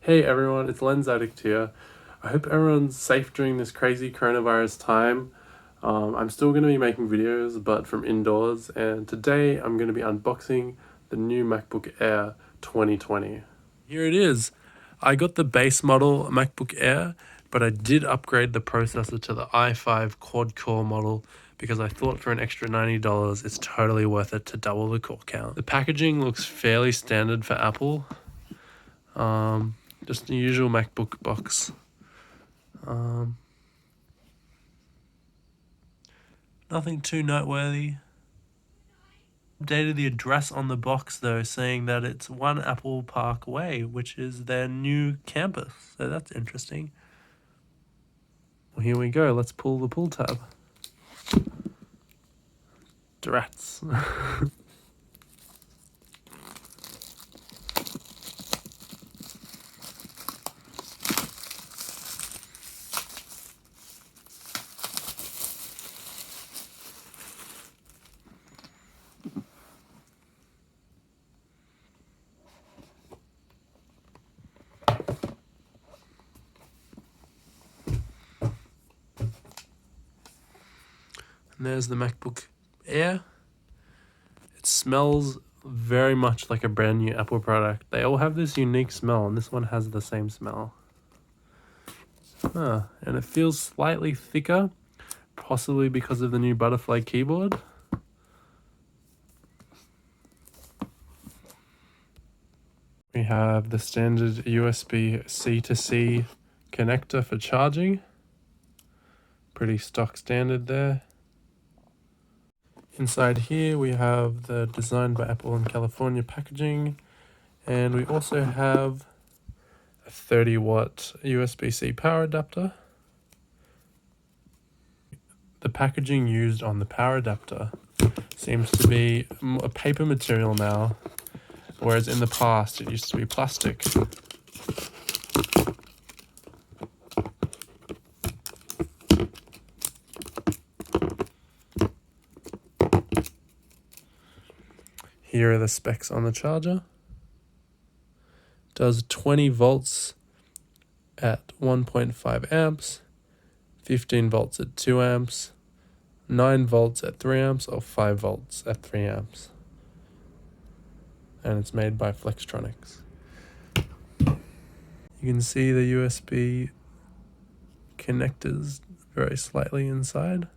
Hey everyone, it's Lens Addict here. I hope everyone's safe during this crazy coronavirus time. I'm still going to be making videos, but from indoors, and today I'm going to be unboxing the new MacBook Air 2020. Here it is. I got the base model MacBook Air, but I did upgrade the processor to the i5 quad-core model because I thought for an extra $90 it's totally worth it to double the core count. The packaging looks fairly standard for Apple. Just the usual MacBook box. Nothing too noteworthy. Updated the address on the box though, saying that it's 1 Apple Park Way, which is their new campus. So that's interesting. Well, here we go. Let's pull the pull tab. Drats. And there's the MacBook Air. It smells very much like a brand new Apple product. They all have this unique smell, and this one has the same smell. And it feels slightly thicker, possibly because of the new butterfly keyboard. We have the standard USB-C to C connector for charging. Pretty stock standard there. Inside here we have the designed by Apple in California packaging, and we also have a 30-watt USB-C power adapter. The packaging used on the power adapter seems to be a paper material now, whereas in the past it used to be plastic. Here are the specs on the charger. Does 20 volts at 1.5 amps, 15 volts at 2 amps, 9 volts at 3 amps, or 5 volts at 3 amps. And it's made by Flextronics. You can see the USB connectors very slightly inside.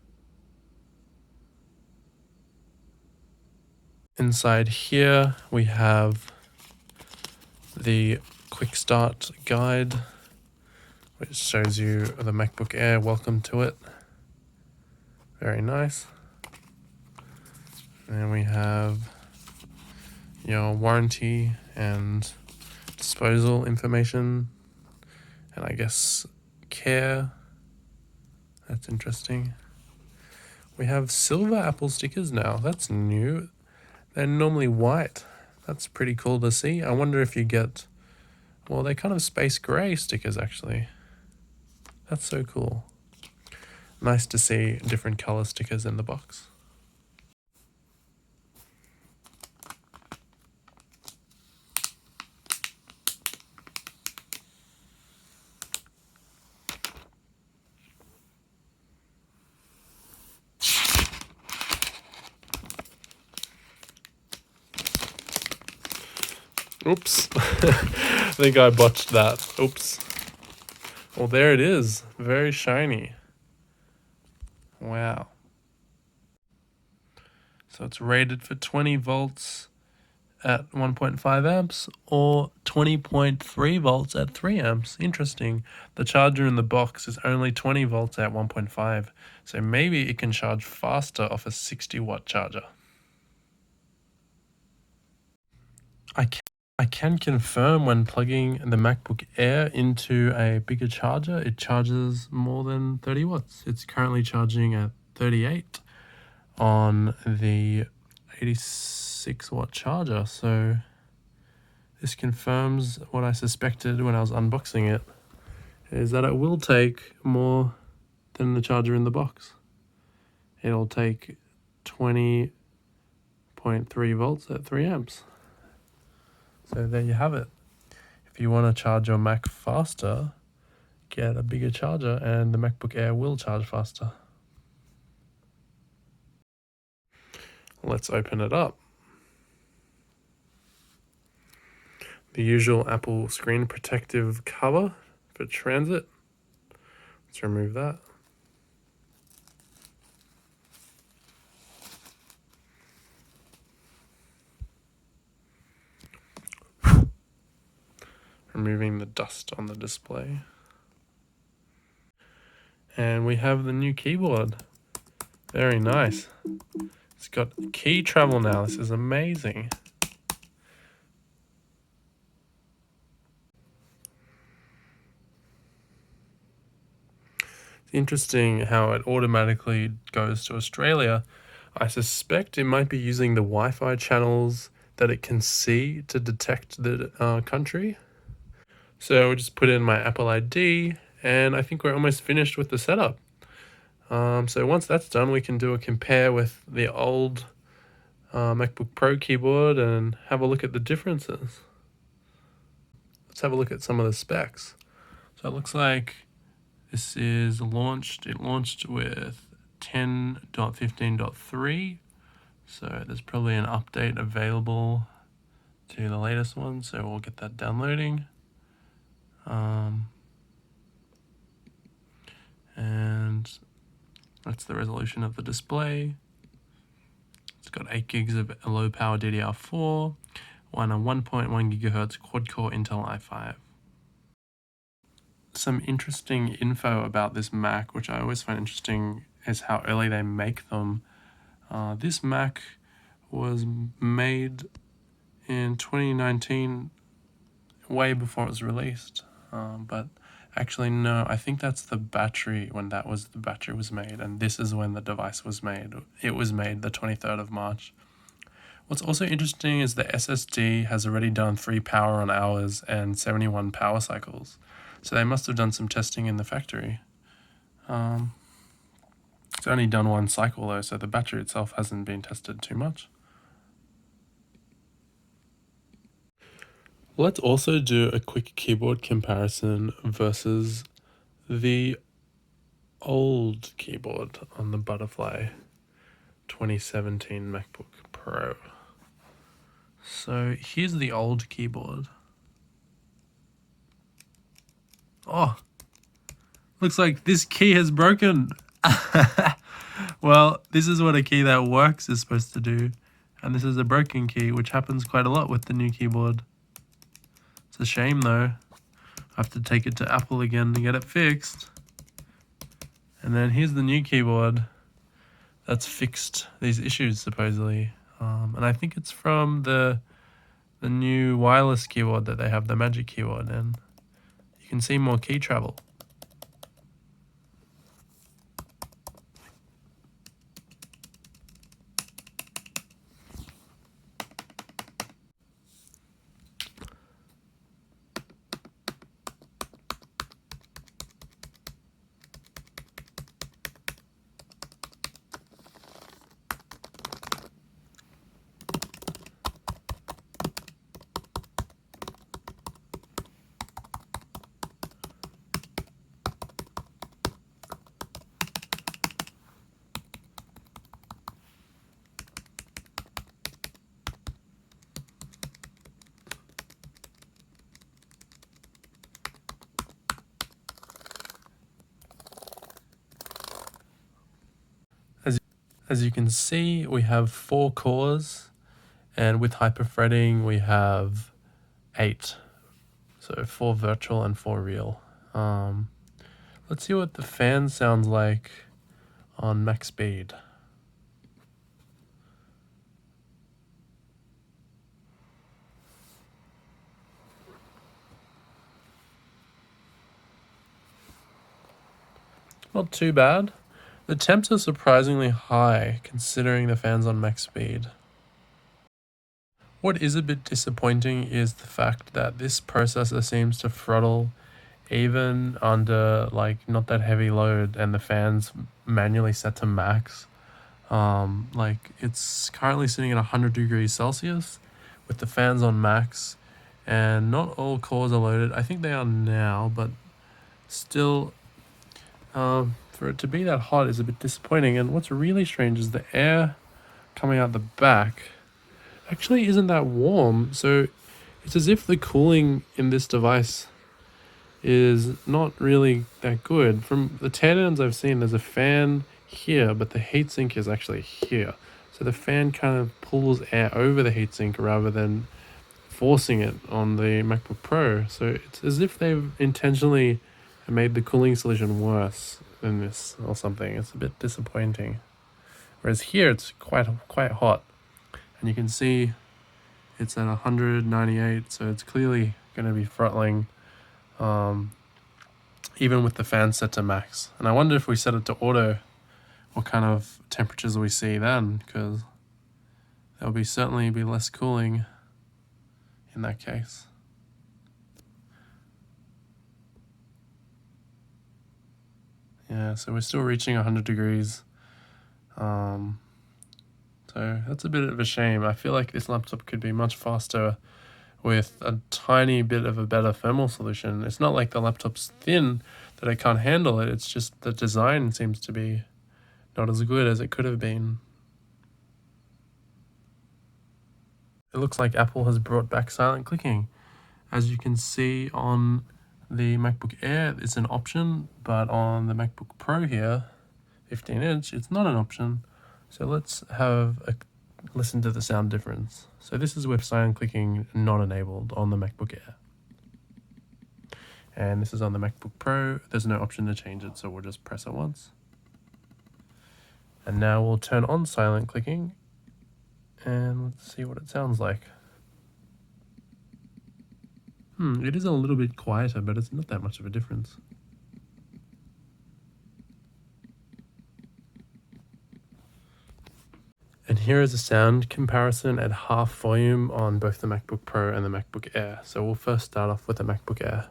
Inside here we have the quick start guide, which shows you the MacBook Air. Welcome to it. Very nice. And we have your warranty and disposal information, and I guess care. That's interesting. We have silver Apple stickers now. That's new. They're normally white. That's pretty cool to see. I wonder if you get, well, they're kind of space gray stickers actually. That's so cool. Nice to see different color stickers in the box. Oops. I think I botched that. Oops. Well, there it is. Very shiny. Wow. So it's rated for 20 volts at 1.5 amps or 20.3 volts at 3 amps. Interesting. The charger in the box is only 20 volts at 1.5, so maybe it can charge faster off a 60-watt charger. I can confirm when plugging the MacBook Air into a bigger charger, it charges more than 30 watts. It's currently charging at 38 on the 86-watt charger. So this confirms what I suspected when I was unboxing it, is that it will take more than the charger in the box. It'll take 20.3 volts at 3 amps. So there you have it. If if you want to charge your Mac faster, get a bigger charger and the MacBook Air will charge faster. Let's open it up. The usual Apple screen protective cover for transit. Let's remove that. Removing the dust on the display. And we have the new keyboard. Very nice. It's got key travel now. This is amazing. It's interesting how it automatically goes to Australia. I suspect it might be using the Wi-Fi channels that it can see to detect the country. So we'll just put in my Apple ID, and I think we're almost finished with the setup. So once that's done, we can do a compare with the old MacBook Pro keyboard and have a look at the differences. Let's have a look at some of the specs. So it looks like this is launched. It launched with 10.15.3. So there's probably an update available to the latest one. So we'll get that downloading. And that's the resolution of the display. It's got 8 gigs of low power DDR4, and a 1.1 gigahertz quad-core Intel i5. Some interesting info about this Mac, which I always find interesting, is how early they make them. This Mac was made in 2019, way before it was released. But actually, no, I think that's the battery, when the battery was made, and this is when the device was made. It was made the 23rd of March. What's also interesting is the SSD has already done 3 power on hours and 71 power cycles. So they must have done some testing in the factory. It's only done 1 cycle though, so the battery itself hasn't been tested too much. Let's also do a quick keyboard comparison versus the old keyboard on the Butterfly 2017 MacBook Pro. So here's the old keyboard. Oh, looks like this key has broken. Well, this is what a key that works is supposed to do. And this is a broken key, which happens quite a lot with the new keyboard. It's a shame though. I have to take it to Apple again to get it fixed. And then here's the new keyboard that's fixed these issues supposedly. And I think it's from the new wireless keyboard that they have, the Magic keyboard, and you can see more key travel. As you can see, we have 4 cores, and with hyperthreading we have 8. So 4 virtual and 4 real. Let's see what the fan sounds like on max speed. Not too bad. The temps are surprisingly high considering the fan's on max speed. What is a bit disappointing is the fact that this processor seems to throttle even under not that heavy load and the fan's manually set to max. It's currently sitting at 100 degrees Celsius with the fans on max, and not all cores are loaded. I think they are now, but still, for it to be that hot is a bit disappointing. And what's really strange is the air coming out the back actually isn't that warm. So it's as if the cooling in this device is not really that good. From the teardowns I've seen, there's a fan here, but the heatsink is actually here. So the fan kind of pulls air over the heatsink rather than forcing it on the MacBook Pro. So it's as if they've intentionally made the cooling solution worse than this or something. It's a bit disappointing. Whereas here it's quite hot, and you can see it's at 198, so it's clearly going to be throttling, even with the fan set to max. And I wonder if we set it to auto, what kind of temperatures we see then, because there'll be certainly be less cooling in that case. Yeah, so we're still reaching 100 degrees. So that's a bit of a shame. I feel like this laptop could be much faster with a tiny bit of a better thermal solution. It's not like the laptop's thin that I can't handle it. It's just the design seems to be not as good as it could have been. It looks like Apple has brought back silent clicking. As you can see on the MacBook Air, it's an option, but on the MacBook Pro here, 15-inch, it's not an option. So let's have a listen to the sound difference. So this is with silent clicking not enabled on the MacBook Air. And this is on the MacBook Pro. There's no option to change it, so we'll just press it once. And now we'll turn on silent clicking, and let's see what it sounds like. It is a little bit quieter, but it's not that much of a difference. And here is a sound comparison at half volume on both the MacBook Pro and the MacBook Air. So we'll first start off with the MacBook Air.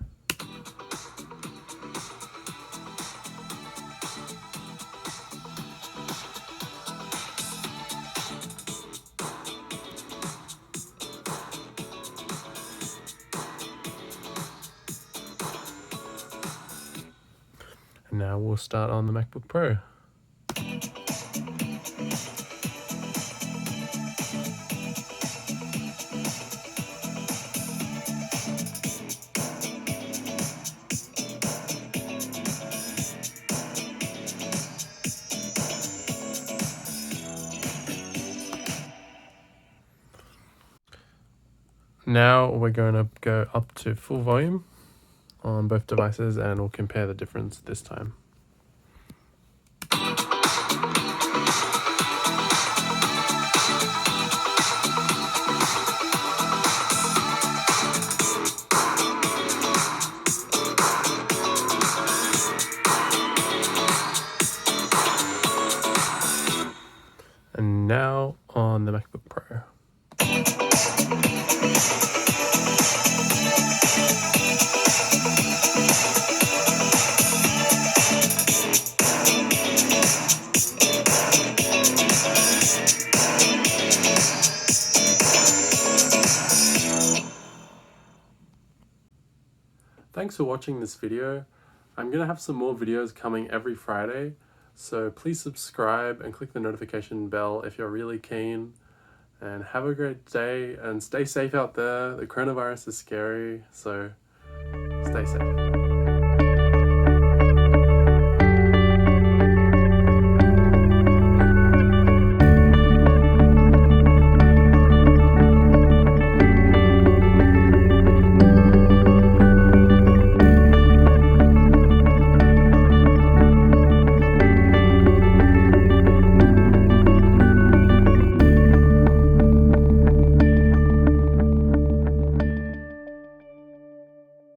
And now we'll start on the MacBook Pro. Now we're going to go up to full volume on both devices, and we'll compare the difference this time. And now on the MacBook Pro. Thanks for watching this video. I'm going to have some more videos coming every Friday, so please subscribe and click the notification bell if you're really keen. And have a great day and stay safe out there. The coronavirus is scary, so stay safe.